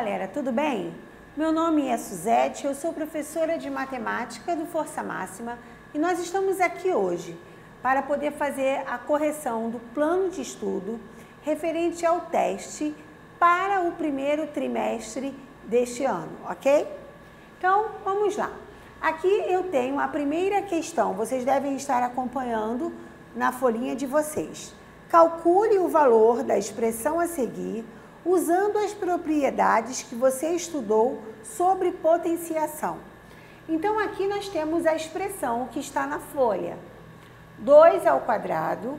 galera, tudo bem? Meu nome é Suzete, eu sou professora de matemática do Força Máxima e nós estamos aqui hoje para poder fazer a correção do plano de estudo referente ao teste para o primeiro trimestre deste ano, ok? Então, vamos lá. Aqui eu tenho a primeira questão, vocês devem estar acompanhando na folhinha de vocês. Calcule o valor da expressão a seguir usando as propriedades que você estudou sobre potenciação. Então, aqui nós temos a expressão que está na folha. 2 ao quadrado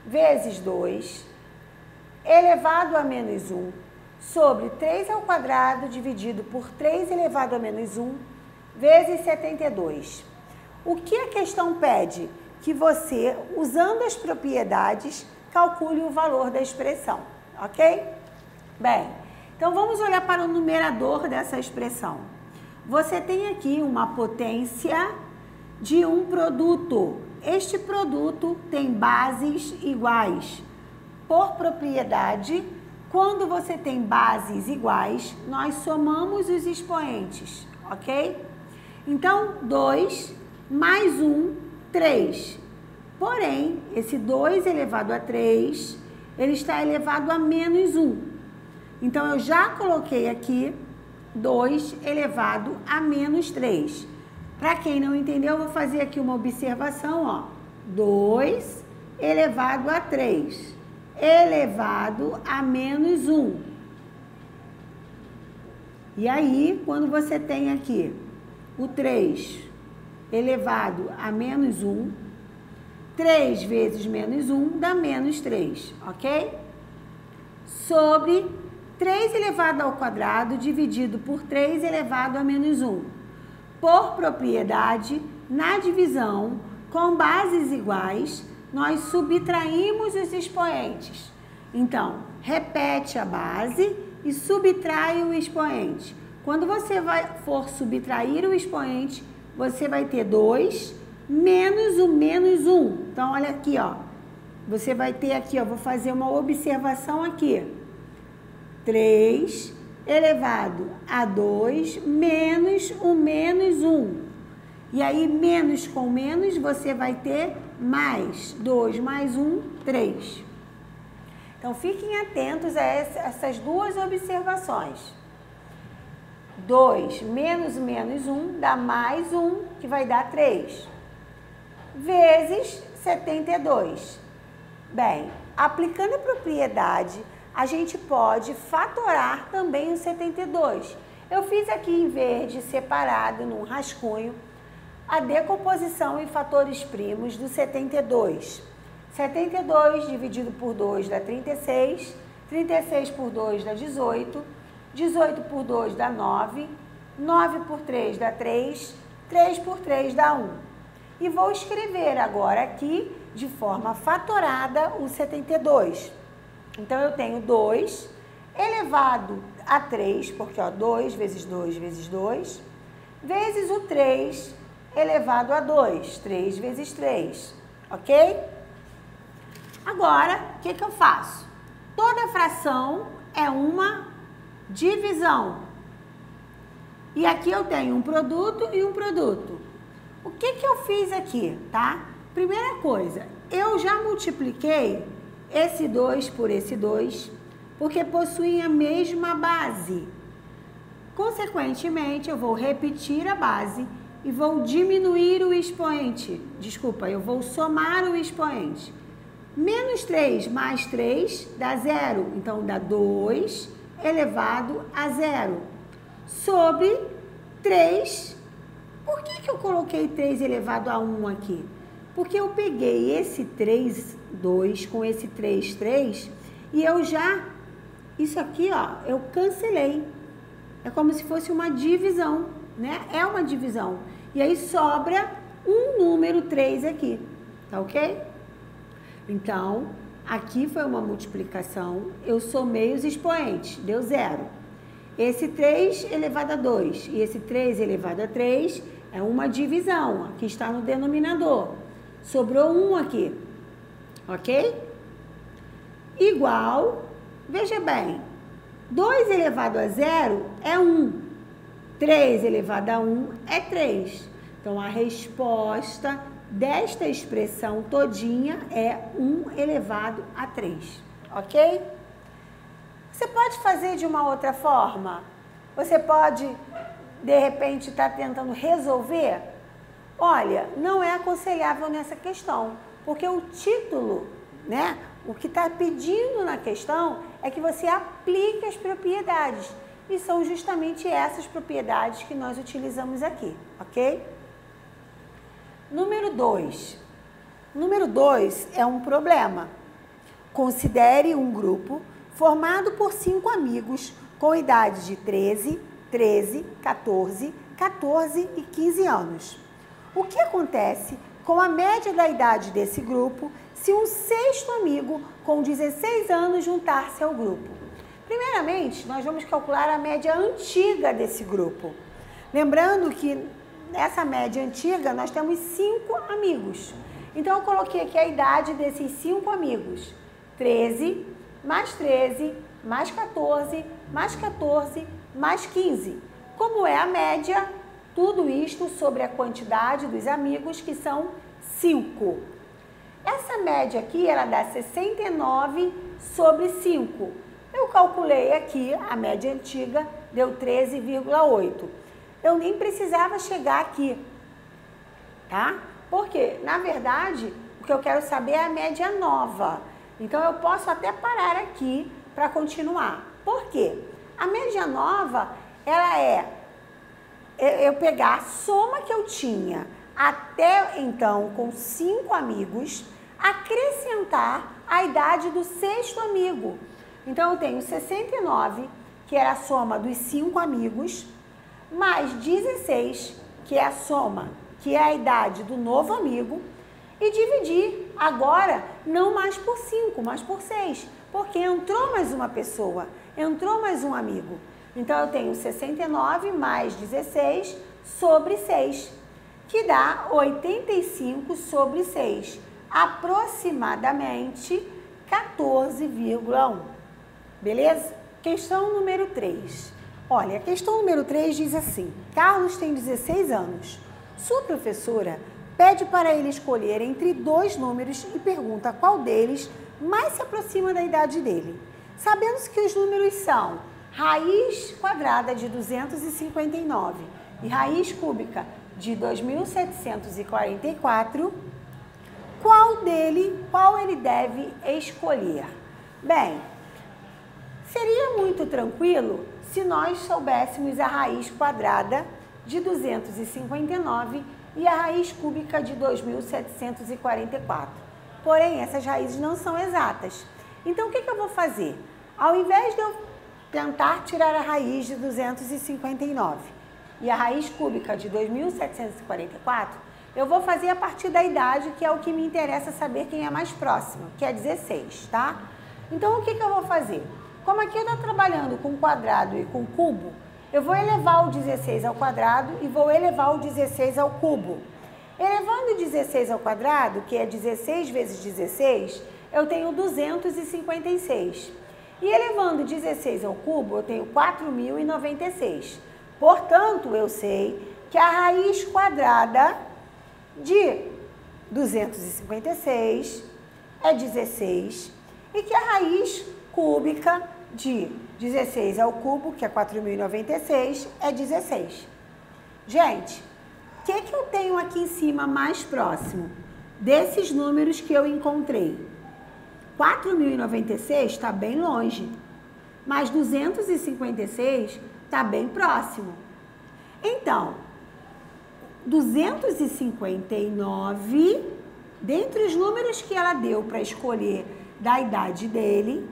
vezes 2 elevado a menos 1 sobre 3 ao quadrado dividido por 3 elevado a menos 1 vezes 72. O que a questão pede? Que você, usando as propriedades, calcule o valor da expressão, ok? Bem, então vamos olhar para o numerador dessa expressão. Você tem aqui uma potência de um produto. Este produto tem bases iguais. Por propriedade, quando você tem bases iguais, nós somamos os expoentes, ok? Então, 2 mais 1, 3. Porém, esse 2 elevado a 3, ele está elevado a menos 1. Então, eu já coloquei aqui 2 elevado a menos 3. Para quem não entendeu, eu vou fazer aqui uma observação, ó. 2 elevado a 3 elevado a menos 1. E aí, quando você tem aqui o 3 elevado a menos 1, 3 vezes menos 1 dá menos 3, ok? Sobre 3 elevado ao quadrado dividido por 3 elevado a menos 1. Por propriedade, na divisão, com bases iguais, nós subtraímos os expoentes. Então, repete a base e subtrai o expoente. Quando você for subtrair o expoente, você vai ter 2 menos o menos 1. Então, olha aqui, ó. Você vai ter aqui, ó, vou fazer uma observação aqui. 3 elevado a 2 menos o menos 1. E aí, menos com menos, você vai ter mais. 2 mais 1, 3. Então, fiquem atentos a essas duas observações. 2 menos menos 1 dá mais 1, que vai dar 3. Vezes 72. Bem, aplicando a propriedade, a gente pode fatorar também o 72. Eu fiz aqui em verde, separado num rascunho, a decomposição em fatores primos do 72. 72 dividido por 2 dá 36, 36 por 2 dá 18, 18 por 2 dá 9, 9 por 3 dá 3, 3 por 3 dá 1. E vou escrever agora aqui, de forma fatorada, o 72. Então, eu tenho 2 elevado a 3, porque, ó, 2 vezes 2 vezes 2, vezes o 3 elevado a 2, 3 vezes 3, ok? Agora, o que eu faço? Toda fração é uma divisão. E aqui eu tenho um produto e um produto. O que eu fiz aqui, tá? Primeira coisa, eu já multipliquei esse 2 por esse 2, porque possuem a mesma base. Consequentemente, eu vou repetir a base e vou diminuir o expoente. Desculpa, eu vou somar o expoente. Menos 3 mais 3 dá 0. Então, dá 2 elevado a 0. Sobre 3. Por que eu coloquei 3 elevado a 1 aqui? Porque eu peguei esse 3, 2 com esse 3, 3 e eu já, isso aqui, ó, eu cancelei. É como se fosse uma divisão, né? É uma divisão. E aí sobra um número 3 aqui, tá ok? Então, aqui foi uma multiplicação, eu somei os expoentes, deu 0. Esse 3 elevado a 2 e esse 3 elevado a 3 é uma divisão, aqui está no denominador. Sobrou 1 aqui, ok? Igual, veja bem, 2 elevado a 0 é 1. 3 elevado a 1 é 3. Então, a resposta desta expressão todinha é 1 elevado a 3. Ok? Você pode fazer de uma outra forma? Você pode, de repente, estar tentando resolver? Olha, não é aconselhável nessa questão, porque o título, né? O que está pedindo na questão é que você aplique as propriedades. E são justamente essas propriedades que nós utilizamos aqui, ok? Número 2. Número 2 é um problema. Considere um grupo formado por 5 amigos com idades de 13, 13, 14, 14 e 15 anos. O que acontece com a média da idade desse grupo se um sexto amigo com 16 anos juntar-se ao grupo? Primeiramente, nós vamos calcular a média antiga desse grupo. Lembrando que nessa média antiga nós temos 5 amigos. Então, eu coloquei aqui a idade desses 5 amigos. 13, mais 13, mais 14, mais 14, mais 15. Como é a média? Tudo isto sobre a quantidade dos amigos, que são 5. Essa média aqui, ela dá 69 sobre 5. Eu calculei aqui, a média antiga deu 13,8. Eu nem precisava chegar aqui, tá? Porque, na verdade, o que eu quero saber é a média nova. Então, eu posso até parar aqui para continuar. Por quê? A média nova, ela é eu pegar a soma que eu tinha até então com 5 amigos, acrescentar a idade do sexto amigo. Então, eu tenho 69, que era a soma dos 5 amigos, mais 16, que é a soma, que é a idade do novo amigo, e dividir agora não mais por 5, mas por 6, porque entrou mais uma pessoa, entrou mais um amigo. Então, eu tenho 69 mais 16 sobre 6, que dá 85 sobre 6, aproximadamente 14,1. Beleza? Questão número 3. Olha, a questão número 3 diz assim: Carlos tem 16 anos. Sua professora pede para ele escolher entre 2 números e pergunta qual deles mais se aproxima da idade dele. Sabendo que os números são raiz quadrada de 259 e raiz cúbica de 2.744, qual ele deve escolher? Bem, seria muito tranquilo se nós soubéssemos a raiz quadrada de 259 e a raiz cúbica de 2.744. Porém, essas raízes não são exatas. Então, o que eu vou fazer? Ao invés de eu tentar tirar a raiz de 259 e a raiz cúbica de 2.744, eu vou fazer a partir da idade, que é o que me interessa saber quem é mais próximo, que é 16, tá? Então, o que eu vou fazer? Como aqui eu estou trabalhando com quadrado e com cubo, eu vou elevar o 16 ao quadrado e vou elevar o 16 ao cubo. Elevando o 16 ao quadrado, que é 16 vezes 16, eu tenho 256. E elevando 16 ao cubo, eu tenho 4.096. Portanto, eu sei que a raiz quadrada de 256 é 16 e que a raiz cúbica de 16 ao cubo, que é 4.096, é 16. Gente, o que eu tenho aqui em cima mais próximo desses números que eu encontrei? 4.096 está bem longe, mas 256 está bem próximo. Então, 259, dentre os números que ela deu para escolher da idade dele,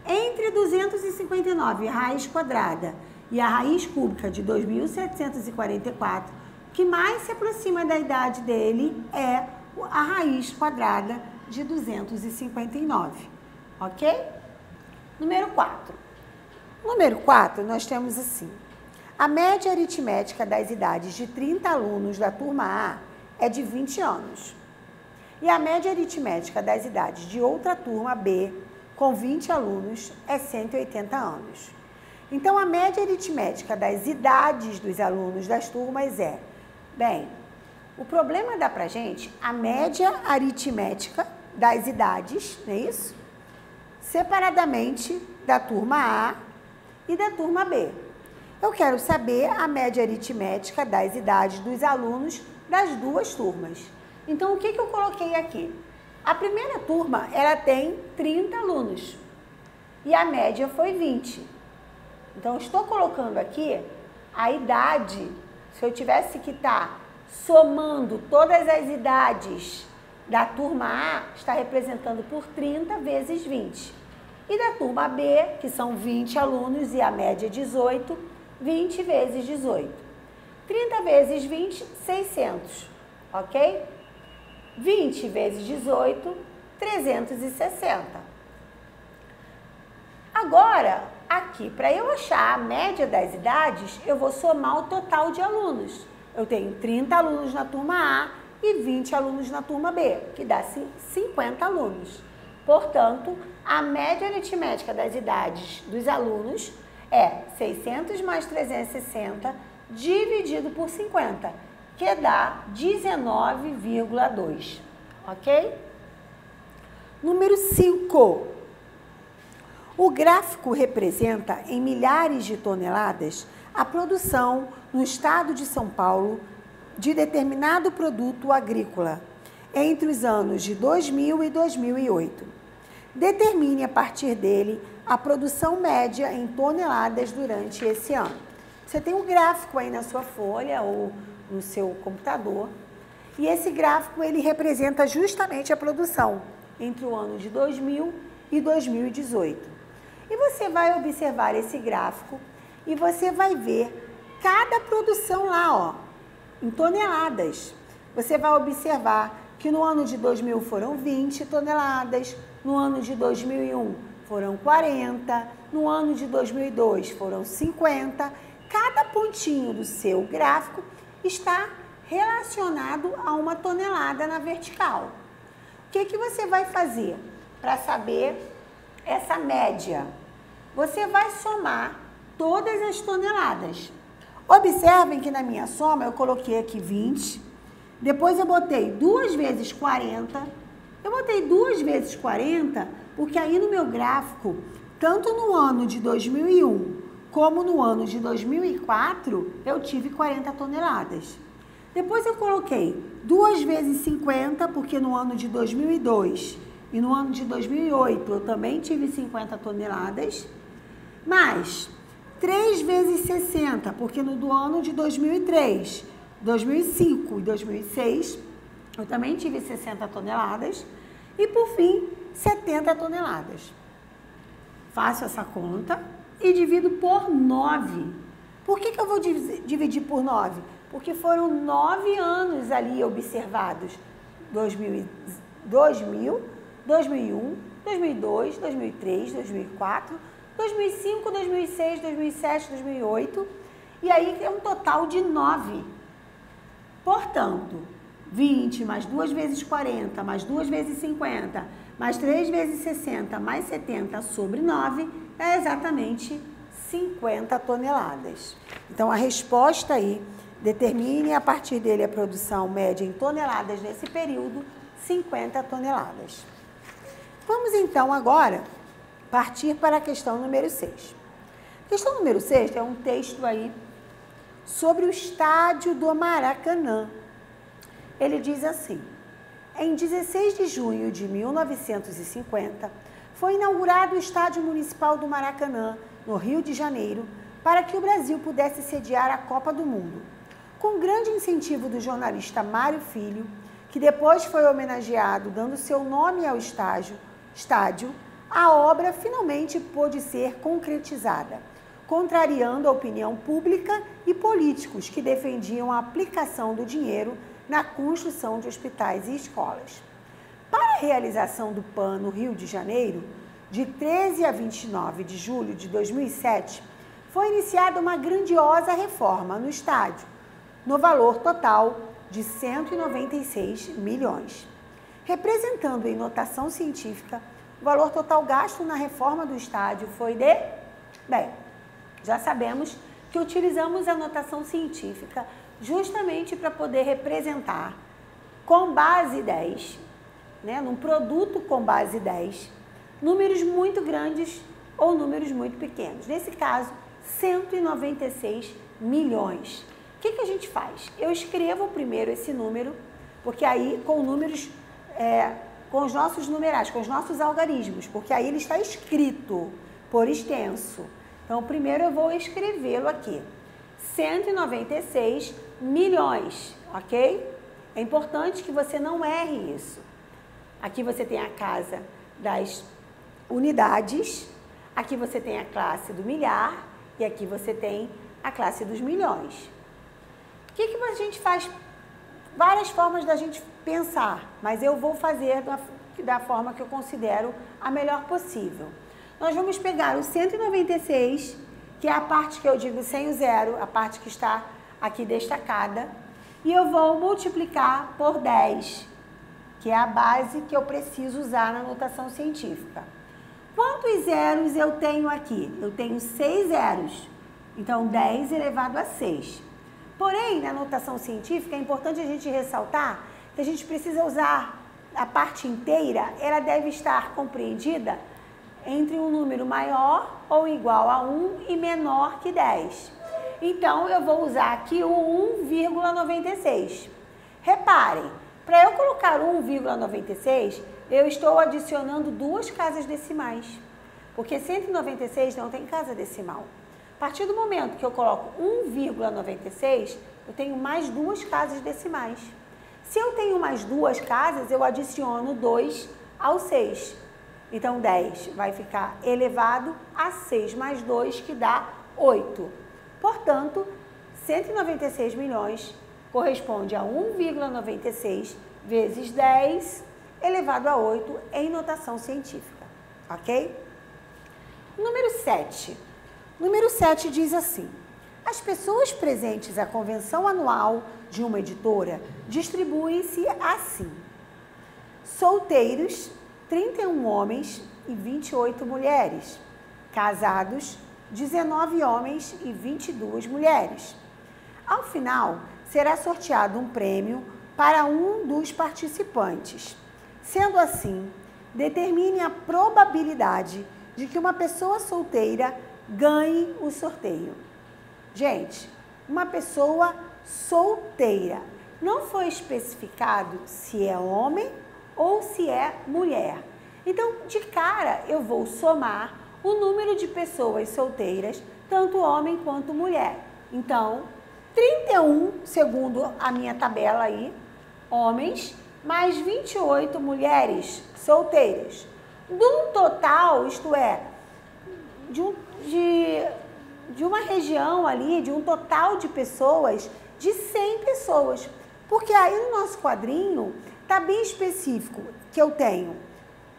entre 259, raiz quadrada, e a raiz cúbica de 2.744, o que mais se aproxima da idade dele é a raiz quadrada de 259, ok? Número 4. Número 4, nós temos assim: a média aritmética das idades de 30 alunos da turma A é de 20 anos. E a média aritmética das idades de outra turma B, com 20 alunos, é 180 anos. Então, a média aritmética das idades dos alunos das turmas é, bem, o problema dá pra gente a média aritmética das idades, não é isso? Separadamente da turma A e da turma B. Eu quero saber a média aritmética das idades dos alunos das duas turmas. Então, o que eu coloquei aqui? A primeira turma, ela tem 30 alunos e a média foi 20. Então, eu estou colocando aqui a idade, se eu tivesse que estar somando todas as idades da turma A, está representando por 30 vezes 20. E da turma B, que são 20 alunos e a média 18, 20 vezes 18. 30 vezes 20, 600, ok? 20 vezes 18, 360. Agora, aqui, para eu achar a média das idades, eu vou somar o total de alunos. Eu tenho 30 alunos na turma A e 20 alunos na turma B, que dá 50 alunos. Portanto, a média aritmética das idades dos alunos é 600 mais 360 dividido por 50, que dá 19,2, ok? Número 5. O gráfico representa em milhares de toneladas a produção no estado de São Paulo de determinado produto agrícola entre os anos de 2000 e 2008. Determine a partir dele a produção média em toneladas durante esse ano. Você tem um gráfico aí na sua folha ou no seu computador e esse gráfico ele representa justamente a produção entre o ano de 2000 e 2018. E você vai observar esse gráfico e você vai ver cada produção lá, ó, em toneladas. Você vai observar que no ano de 2000 foram 20 toneladas, no ano de 2001 foram 40, no ano de 2002 foram 50. Cada pontinho do seu gráfico está relacionado a uma tonelada na vertical. O que você vai fazer para saber essa média? Você vai somar todas as toneladas. Observem que na minha soma eu coloquei aqui 20, depois eu botei 2 vezes 40, eu botei 2 vezes 40 porque aí no meu gráfico, tanto no ano de 2001 como no ano de 2004, eu tive 40 toneladas. Depois eu coloquei 2 vezes 50 porque no ano de 2002 e no ano de 2008 eu também tive 50 toneladas, mais 3 vezes 60, porque no do ano de 2003, 2005 e 2006, eu também tive 60 toneladas. E, por fim, 70 toneladas. Faço essa conta e divido por 9. Por que eu vou dividir por 9? Porque foram 9 anos ali observados. 2000, 2001, 2002, 2003, 2004... 2005, 2006, 2007, 2008, e aí é um total de 9. Portanto, 20 mais 2 vezes 40, mais 2 vezes 50, mais 3 vezes 60, mais 70 sobre 9, é exatamente 50 toneladas. Então, a resposta aí, determine a partir dele a produção média em toneladas nesse período, 50 toneladas. Vamos então agora partir para a questão número 6. A questão número 6 é um texto aí sobre o estádio do Maracanã. Ele diz assim: em 16 de junho de 1950, foi inaugurado o Estádio Municipal do Maracanã, no Rio de Janeiro, para que o Brasil pudesse sediar a Copa do Mundo. Com grande incentivo do jornalista Mário Filho, que depois foi homenageado dando seu nome ao estádio, a obra finalmente pôde ser concretizada, contrariando a opinião pública e políticos que defendiam a aplicação do dinheiro na construção de hospitais e escolas. Para a realização do PAN no Rio de Janeiro, de 13 a 29 de julho de 2007, foi iniciada uma grandiosa reforma no estádio, no valor total de 196 milhões. Representando em notação científica, o valor total gasto na reforma do estádio foi de... Bem, Já sabemos que utilizamos a notação científica justamente para poder representar com base 10, né, num produto com base 10, números muito grandes ou números muito pequenos. Nesse caso, 196 milhões. O que a gente faz? Eu escrevo primeiro esse número, porque aí com números, com os nossos numerais, com os nossos algarismos, porque aí ele está escrito por extenso. Então, primeiro eu vou escrevê-lo aqui. 196 milhões, ok? É importante que você não erre isso. Aqui você tem a casa das unidades, aqui você tem a classe do milhar e aqui você tem a classe dos milhões. O que a gente faz? Várias formas da gente pensar, mas eu vou fazer da forma que eu considero a melhor possível. Nós vamos pegar o 196, que é a parte que eu digo sem o zero, a parte que está aqui destacada, e eu vou multiplicar por 10, que é a base que eu preciso usar na notação científica. Quantos zeros eu tenho aqui? Eu tenho 6 zeros, então 10 elevado a 6. Porém, na notação científica, é importante a gente ressaltar que a gente precisa usar a parte inteira, ela deve estar compreendida entre um número maior ou igual a 1 e menor que 10. Então, eu vou usar aqui o 1,96. Reparem, para eu colocar 1,96, eu estou adicionando 2 casas decimais, porque 196 não tem casa decimal. A partir do momento que eu coloco 1,96, eu tenho mais 2 casas decimais. Se eu tenho mais 2 casas, eu adiciono 2 ao 6. Então, 10 vai ficar elevado a 6 mais 2, que dá 8. Portanto, 196 milhões corresponde a 1,96 vezes 10 elevado a 8 em notação científica, ok? Número 7. Número 7 diz assim: as pessoas presentes à convenção anual de uma editora distribuem-se assim: solteiros, 31 homens e 28 mulheres; casados, 19 homens e 22 mulheres. Ao final, será sorteado um prêmio para um dos participantes. Sendo assim, determine a probabilidade de que uma pessoa solteira ganhe o sorteio. Gente, uma pessoa solteira. Não foi especificado se é homem ou se é mulher. Então, de cara, eu vou somar o número de pessoas solteiras, tanto homem quanto mulher. Então, 31, segundo a minha tabela aí, homens, mais 28 mulheres solteiras. De um total, isto é, de uma região ali, de um total de pessoas, de 100 pessoas. Porque aí no nosso quadrinho está bem específico que eu tenho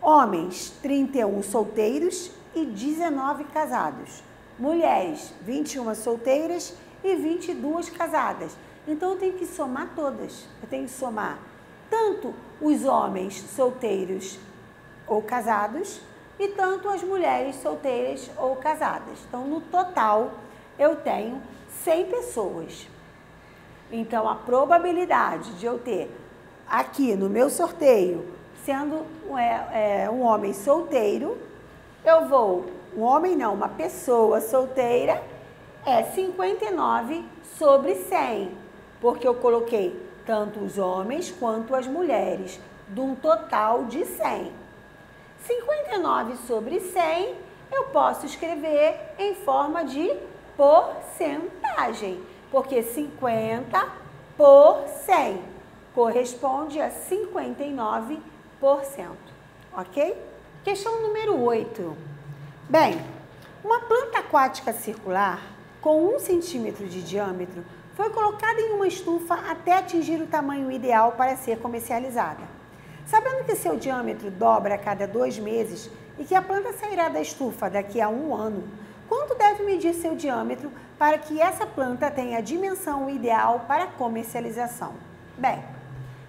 homens, 31 solteiros e 19 casados. Mulheres, 21 solteiras e 22 casadas. Então, eu tenho que somar todas. Eu tenho que somar tanto os homens solteiros ou casados e tanto as mulheres solteiras ou casadas. Então, no total, eu tenho 100 pessoas. Então, a probabilidade de eu ter aqui no meu sorteio, sendo um homem solteiro, eu vou, um homem não, uma pessoa solteira, é 59 sobre 100, porque eu coloquei tanto os homens quanto as mulheres, de um total de 100. 59 sobre 100, eu posso escrever em forma de porcentagem, porque 50 por 100 corresponde a 59%, ok? Questão número 8. Bem, uma planta aquática circular com 1 centímetro de diâmetro foi colocada em uma estufa até atingir o tamanho ideal para ser comercializada. Sabendo que seu diâmetro dobra a cada 2 meses e que a planta sairá da estufa daqui a 1 ano, quanto deve medir seu diâmetro para que essa planta tenha a dimensão ideal para comercialização? Bem,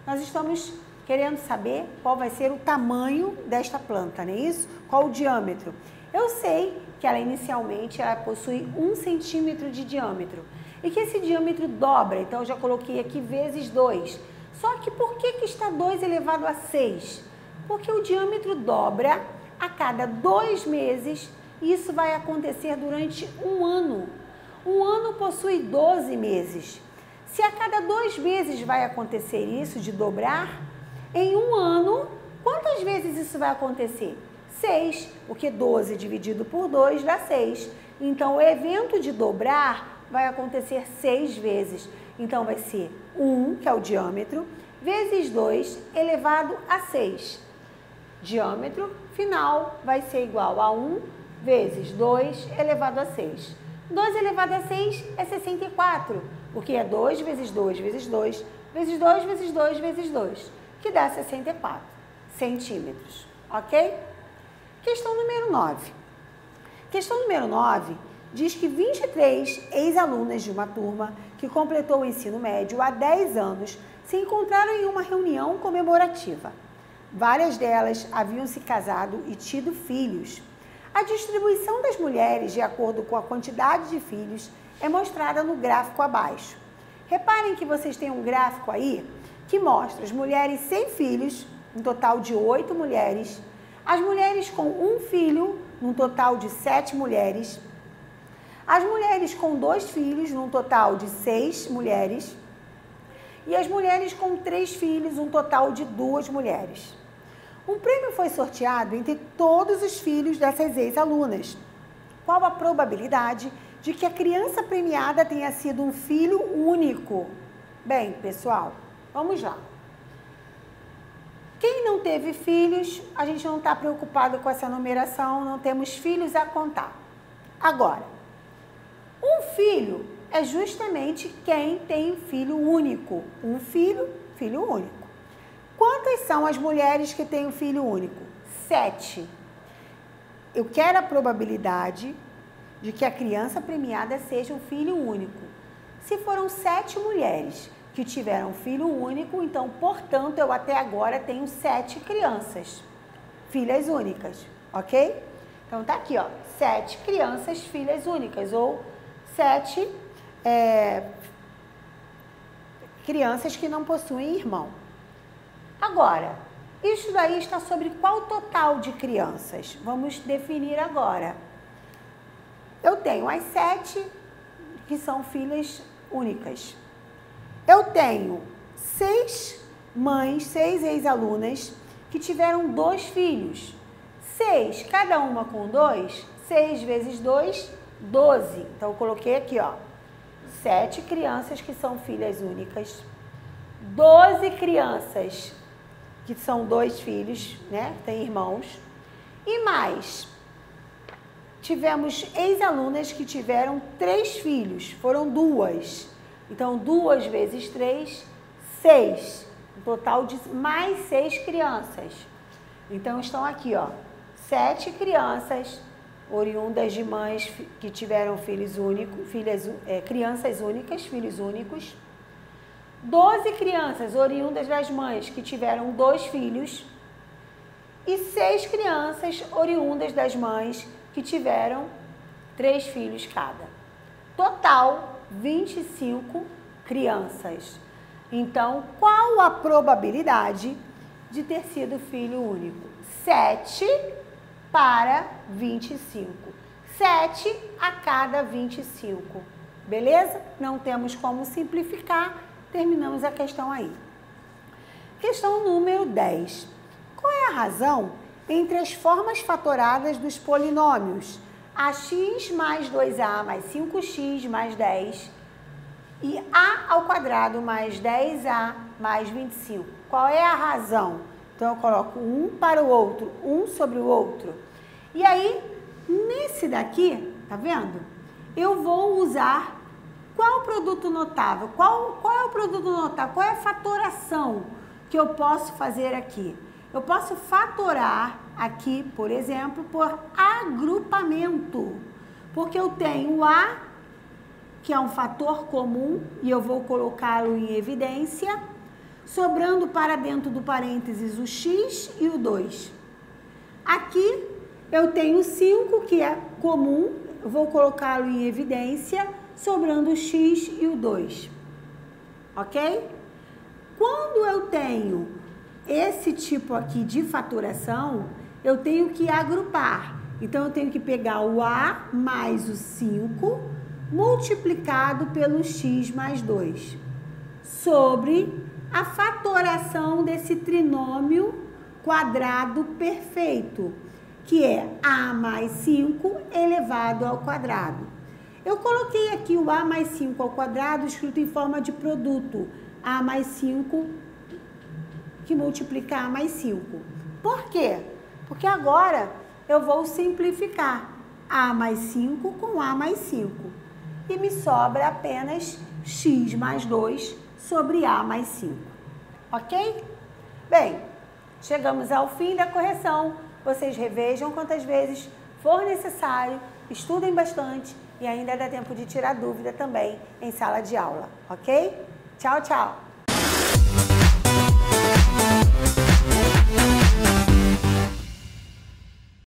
nós estamos querendo saber qual vai ser o tamanho desta planta, não é isso? Qual o diâmetro? Eu sei que ela inicialmente ela possui 1 centímetro de diâmetro e que esse diâmetro dobra, então eu já coloquei aqui vezes 2. Só que por que está 2 elevado a 6? Porque o diâmetro dobra a cada 2 meses e isso vai acontecer durante um ano. Um ano possui 12 meses. Se a cada 2 meses vai acontecer isso, de dobrar, em um ano, quantas vezes isso vai acontecer? 6, porque 12 dividido por 2 dá 6. Então, o evento de dobrar vai acontecer 6 vezes. Então, vai ser 1, que é o diâmetro, vezes 2 elevado a 6. Diâmetro final vai ser igual a 1 vezes 2 elevado a 6. 2 elevado a 6 é 64, porque é 2 vezes 2 vezes 2, vezes 2 vezes 2 vezes 2, que dá 64 centímetros, ok? Questão número 9. Questão número 9 diz que 23 ex-alunas de uma turma que completou o ensino médio há 10 anos se encontraram em uma reunião comemorativa. Várias delas haviam se casado e tido filhos. A distribuição das mulheres, de acordo com a quantidade de filhos, é mostrada no gráfico abaixo. Reparem que vocês têm um gráfico aí que mostra as mulheres sem filhos, um total de 8 mulheres, as mulheres com um filho, num total de 7 mulheres, as mulheres com 2 filhos, num total de 6 mulheres, e as mulheres com 3 filhos, um total de 2 mulheres. Um prêmio foi sorteado entre todos os filhos dessas ex-alunas. Qual a probabilidade de que a criança premiada tenha sido um filho único? Bem, pessoal, vamos lá. Quem não teve filhos, a gente não está preocupado com essa numeração, não temos filhos a contar. Agora, um filho é justamente quem tem filho único. Um filho, filho único. Quantas são as mulheres que têm um filho único? 7. Eu quero a probabilidade de que a criança premiada seja um filho único. Se foram 7 mulheres que tiveram filho único, então, portanto, eu até agora tenho 7 crianças, filhas únicas, ok? Então, tá aqui, ó, 7 crianças filhas únicas, ou 7 crianças que não possuem irmão. Agora, isso daí está sobre qual total de crianças? Vamos definir agora. Eu tenho as 7 que são filhas únicas. Eu tenho 6 mães, 6 ex-alunas que tiveram 2 filhos. 6, cada uma com 2, 6 vezes 2, 12. Então, eu coloquei aqui, ó, 7 crianças que são filhas únicas, 12 crianças que são 2 filhos, né, têm irmãos, e mais, tivemos ex-alunas que tiveram 3 filhos, foram 2. Então, 2 vezes 3, 6. Um total de mais 6 crianças. Então, estão aqui, ó, 7 crianças oriundas de mães que tiveram filhos únicos, crianças únicas, filhos únicos. 12 crianças oriundas das mães que tiveram 2 filhos. E 6 crianças oriundas das mães que tiveram 3 filhos cada. Total, 25 crianças. Então, qual a probabilidade de ter sido filho único? 7 para 25. 7 a cada 25. Beleza? Não temos como simplificar. Terminamos a questão aí. Questão número 10. Qual é a razão entre as formas fatoradas dos polinômios ax mais 2a mais 5x mais 10 e a ao quadrado mais 10a mais 25? Qual é a razão? Então, eu coloco um para o outro, um sobre o outro. E aí, nesse daqui, tá vendo? Eu vou usar qual produto notável? Qual é o produto notável? Qual é a fatoração que eu posso fazer aqui? Eu posso fatorar aqui, por exemplo, por agrupamento. Porque eu tenho o A, que é um fator comum, e eu vou colocá-lo em evidência, sobrando para dentro do parênteses o X e o 2. Aqui eu tenho 5, que é comum, eu vou colocá-lo em evidência, sobrando o x e o 2, ok? Quando eu tenho esse tipo aqui de fatoração, eu tenho que agrupar. Então, eu tenho que pegar o a mais o 5, multiplicado pelo x mais 2, sobre a fatoração desse trinômio quadrado perfeito, que é a mais 5 elevado ao quadrado. Eu coloquei aqui o a mais 5 ao quadrado escrito em forma de produto, a mais 5 que multiplica a mais 5. Por quê? Porque agora eu vou simplificar a mais 5 com a mais 5. E me sobra apenas x mais 2 sobre a mais 5. Ok? Bem, chegamos ao fim da correção. Vocês revejam quantas vezes for necessário, estudem bastante e ainda dá tempo de tirar dúvida também em sala de aula. Ok? Tchau, tchau!